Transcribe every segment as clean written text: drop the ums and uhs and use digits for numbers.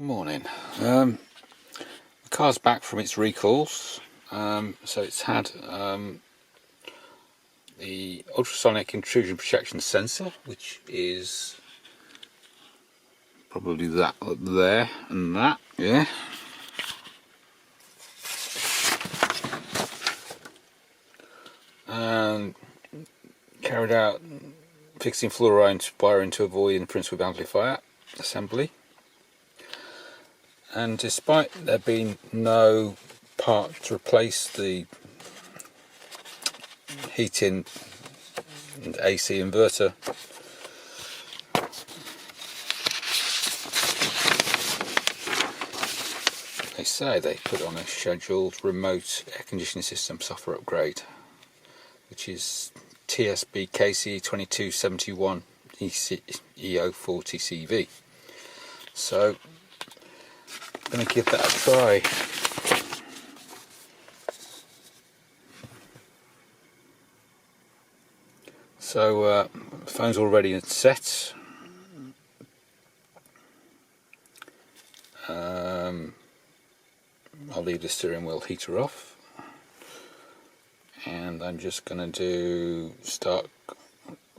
Morning. The car's back from its recalls, so it's had the Ultrasonic Intrusion Sensor, which is probably that up there and that, yeah. And carried out fixing fluoride wiring to avoid interference with amplifier assembly. And despite there being no part to replace the heating and AC inverter, they say they put on a scheduled remote air conditioning system software upgrade, which is TSB KCE21-92-CV. So I'm going to give that a try. So the phone's already set. I'll leave the steering wheel heater off, and I'm just going to do start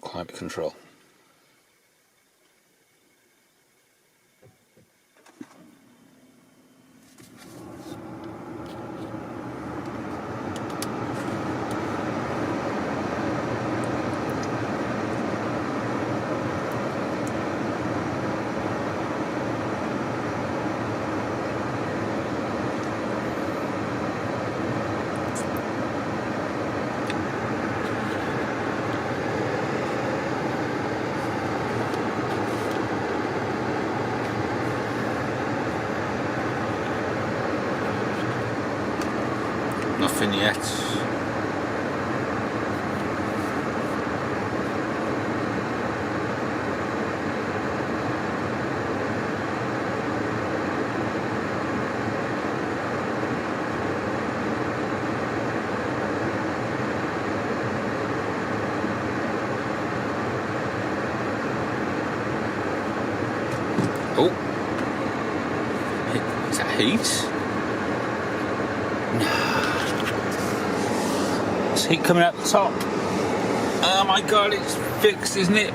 climate control. Nothing yet. Oh, is that heat? Heat coming out the top. Oh my god, it's fixed, isn't it?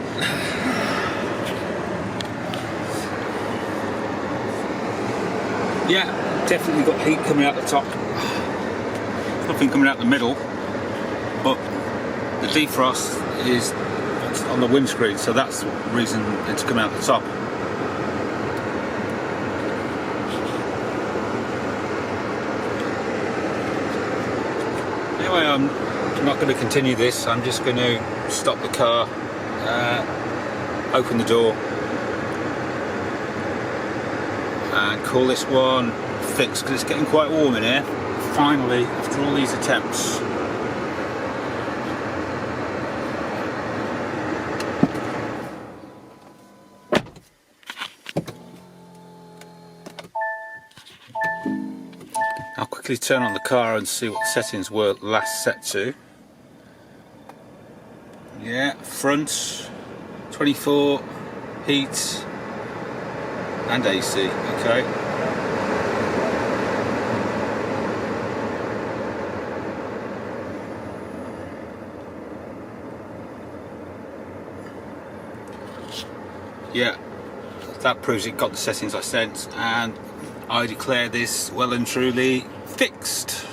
Yeah, definitely got heat coming out the top. Nothing coming out the middle, but the defrost is on the windscreen, so that's the reason it's coming out the top. Anyway, I'm not going to continue this. I'm just going to stop the car, open the door, and call this one fixed, because it's getting quite warm in here. Finally, after all these attempts. I'll quickly turn on the car and see what the settings were last set to. Yeah, front, 24, heat and AC, okay. Yeah, that proves it got the settings I sent, and I declare this well and truly fixed.